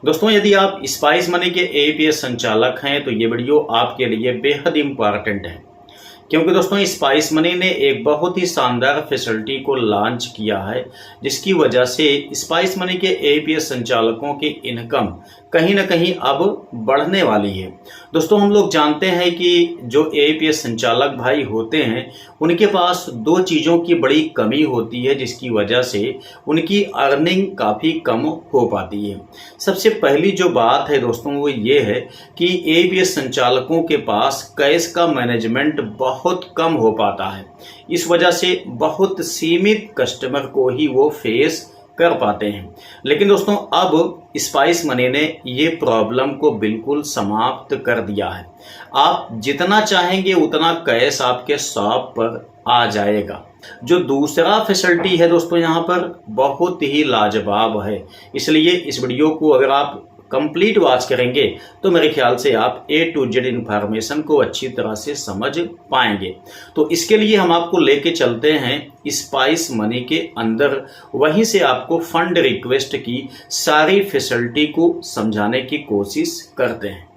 दोस्तों, यदि आप स्पाइस मनी के एपीएस संचालक हैं तो ये वीडियो आपके लिए बेहद इम्पॉर्टेंट है, क्योंकि दोस्तों स्पाइस मनी ने एक बहुत ही शानदार फैसिलिटी को लॉन्च किया है, जिसकी वजह से स्पाइस मनी के एपीएस संचालकों की इनकम कहीं ना कहीं अब बढ़ने वाली है। दोस्तों, हम लोग जानते हैं कि जो एपीएस संचालक भाई होते हैं उनके पास दो चीज़ों की बड़ी कमी होती है, जिसकी वजह से उनकी अर्निंग काफ़ी कम हो पाती है। सबसे पहली जो बात है दोस्तों वो ये है कि एपीएस संचालकों के पास कैश का मैनेजमेंट बहुत कम हो पाता है। इस वजह से बहुत सीमित कस्टमर को ही वो फेस कर पाते हैं। लेकिन दोस्तों अब स्पाइस मनी ने ये प्रॉब्लम को बिल्कुल समाप्त कर दिया है। आप जितना चाहेंगे उतना कैश आपके शॉप पर आ जाएगा। जो दूसरा फैसिलिटी है दोस्तों यहाँ पर बहुत ही लाजवाब है, इसलिए इस वीडियो को अगर आप कंप्लीट वॉच करेंगे तो मेरे ख्याल से आप ए टू जेड इन्फॉर्मेशन को अच्छी तरह से समझ पाएंगे। तो इसके लिए हम आपको लेके चलते हैं स्पाइस मनी के अंदर, वहीं से आपको फंड रिक्वेस्ट की सारी फैसिलिटी को समझाने की कोशिश करते हैं।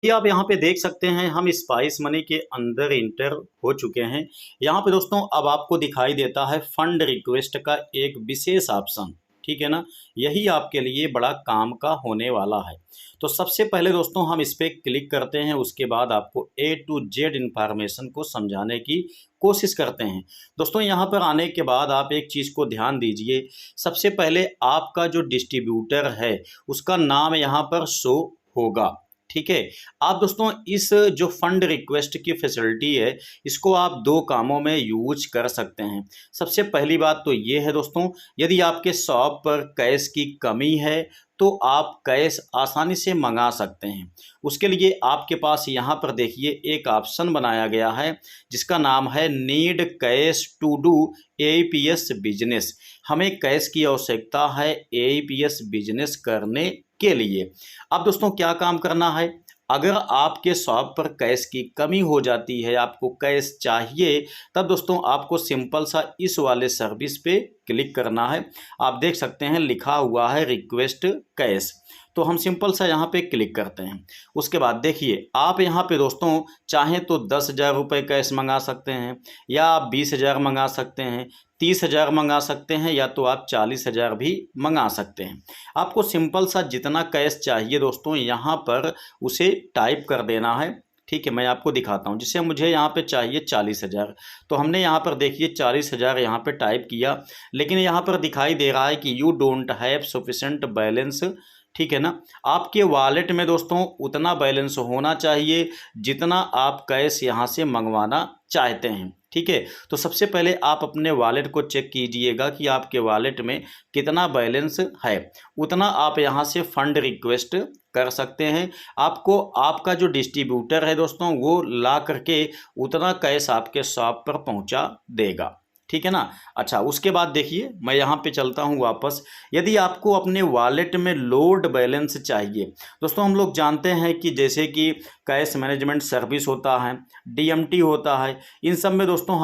ये आप यहाँ पे देख सकते हैं, हम स्पाइस मनी के अंदर इंटर हो चुके हैं। यहाँ पे दोस्तों अब आपको दिखाई देता है फंड रिक्वेस्ट का एक विशेष ऑप्शन, ठीक है ना। यही आपके लिए बड़ा काम का होने वाला है। तो सबसे पहले दोस्तों हम इस पर क्लिक करते हैं, उसके बाद आपको ए टू जेड इन्फॉर्मेशन को समझाने की कोशिश करते हैं। दोस्तों यहाँ पर आने के बाद आप एक चीज़ को ध्यान दीजिए। सबसे पहले आपका जो डिस्ट्रीब्यूटर है उसका नाम यहाँ पर शो होगा, ठीक है। आप दोस्तों इस जो फंड रिक्वेस्ट की फैसिलिटी है इसको आप दो कामों में यूज कर सकते हैं। सबसे पहली बात तो ये है दोस्तों, यदि आपके शॉप पर कैश की कमी है तो आप कैश आसानी से मंगा सकते हैं। उसके लिए आपके पास यहाँ पर देखिए एक ऑप्शन बनाया गया है जिसका नाम है need cash to do APS business. हमें कैश की आवश्यकता है एपीएस बिजनेस करने के लिए। अब दोस्तों क्या काम करना है, अगर आपके शॉप पर कैश की कमी हो जाती है, आपको कैश चाहिए, तब दोस्तों आपको सिंपल सा इस वाले सर्विस पे क्लिक करना है। आप देख सकते हैं लिखा हुआ है रिक्वेस्ट कैश, तो हम सिंपल सा यहाँ पे क्लिक करते हैं। उसके बाद देखिए आप यहाँ पे दोस्तों चाहें तो 10,000 रुपये कैश मंगा सकते हैं, या आप 20,000 मंगा सकते हैं, 30,000 मंगा सकते हैं, या तो आप 40,000 भी मंगा सकते हैं। आपको सिंपल सा जितना कैश चाहिए दोस्तों यहाँ पर उसे टाइप कर देना है, ठीक है। मैं आपको दिखाता हूँ, जिससे मुझे यहाँ पे चाहिए 40,000, तो हमने यहाँ पर देखिए 40,000 यहाँ पे टाइप किया, लेकिन यहाँ पर दिखाई दे रहा है कि you don't have sufficient balance, ठीक है ना। आपके वॉलेट में दोस्तों उतना बैलेंस होना चाहिए जितना आप कैश यहाँ से मंगवाना चाहते हैं, ठीक है। तो सबसे पहले आप अपने वॉलेट को चेक कीजिएगा कि आपके वॉलेट में कितना बैलेंस है, उतना आप यहाँ से फंड रिक्वेस्ट कर सकते हैं। आपको आपका जो डिस्ट्रीब्यूटर है दोस्तों वो ला करके उतना कैश आपके शॉप पर पहुँचा देगा, ठीक है ना। अच्छा, उसके बाद देखिए मैं यहाँ पे चलता हूँ वापस। यदि आपको अपने वॉलेट में लोड बैलेंस चाहिए दोस्तों, हम लोग जानते हैं कि जैसे कि कैश मैनेजमेंट सर्विस होता है, डीएमटी होता है, इन सब में दोस्तों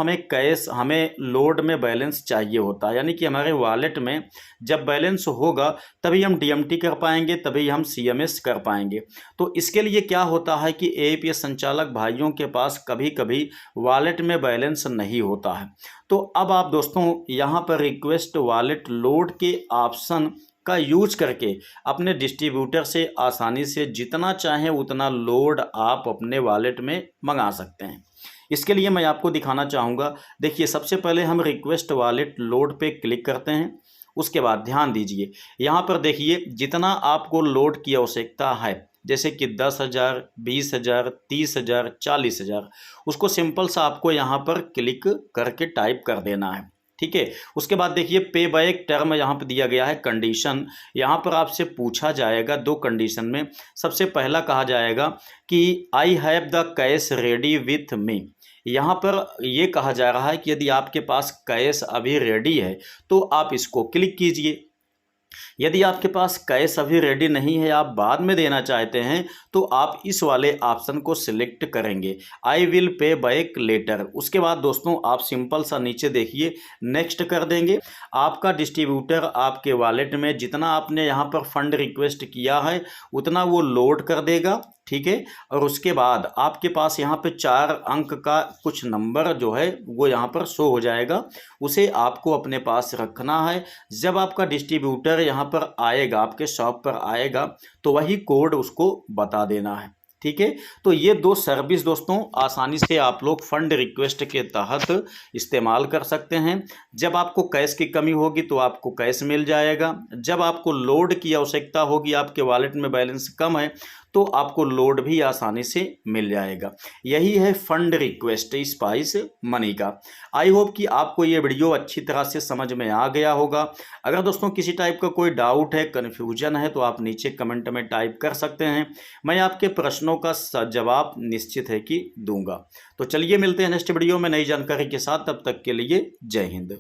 हमें लोड में बैलेंस चाहिए होता है, यानी कि हमारे वॉलेट में जब बैलेंस होगा तभी हम डीएमटी कर पाएंगे, तभी हम सीएमएस कर पाएंगे। तो इसके लिए क्या होता है कि एपीएस संचालक भाइयों के पास कभी कभी वॉलेट में बैलेंस नहीं होता है। तो अब आप दोस्तों यहाँ पर रिक्वेस्ट वॉलेट लोड के ऑप्शन का यूज करके अपने डिस्ट्रीब्यूटर से आसानी से जितना चाहें उतना लोड आप अपने वॉलेट में मंगा सकते हैं। इसके लिए मैं आपको दिखाना चाहूँगा। देखिए सबसे पहले हम रिक्वेस्ट वॉलेट लोड पे क्लिक करते हैं। उसके बाद ध्यान दीजिए यहाँ पर देखिए जितना आपको लोड की आवश्यकता है, जैसे कि 10,000, 20,000, 30,000, 40,000, उसको सिंपल सा आपको यहाँ पर क्लिक करके टाइप कर देना है, ठीक है। उसके बाद देखिए पे बैक टर्म यहाँ पर दिया गया है कंडीशन। यहाँ पर आपसे पूछा जाएगा दो कंडीशन में। सबसे पहला कहा जाएगा कि I have the cash ready with me. यहाँ पर ये कहा जा रहा है कि यदि आपके पास कैश अभी रेडी है तो आप इसको क्लिक कीजिए। यदि आपके पास कैश अभी रेडी नहीं है, आप बाद में देना चाहते हैं, तो आप इस वाले ऑप्शन को सिलेक्ट करेंगे, I will pay back later. उसके बाद दोस्तों आप सिंपल सा नीचे देखिए नेक्स्ट कर देंगे। आपका डिस्ट्रीब्यूटर आपके वॉलेट में जितना आपने यहाँ पर फंड रिक्वेस्ट किया है उतना वो लोड कर देगा, ठीक है। और उसके बाद आपके पास यहाँ पे 4 अंक का कुछ नंबर जो है वो यहाँ पर शो हो जाएगा, उसे आपको अपने पास रखना है। जब आपका डिस्ट्रीब्यूटर यहाँ पर आएगा, आपके शॉप पर आएगा, तो वही कोड उसको बता देना है, ठीक है। तो ये 2 सर्विस दोस्तों आसानी से आप लोग फंड रिक्वेस्ट के तहत इस्तेमाल कर सकते हैं। जब आपको कैश की कमी होगी तो आपको कैश मिल जाएगा, जब आपको लोड की आवश्यकता होगी, आपके वॉलेट में बैलेंस कम है, तो आपको लोड भी आसानी से मिल जाएगा। यही है फंड रिक्वेस्ट स्पाइस मनी का। आई होप कि आपको ये वीडियो अच्छी तरह से समझ में आ गया होगा। अगर दोस्तों किसी टाइप का कोई डाउट है, कन्फ्यूजन है, तो आप नीचे कमेंट में टाइप कर सकते हैं, मैं आपके प्रश्नों का जवाब निश्चित है कि दूंगा। तो चलिए मिलते हैं नेक्स्ट वीडियो में नई जानकारी के साथ, तब तक के लिए जय हिंद।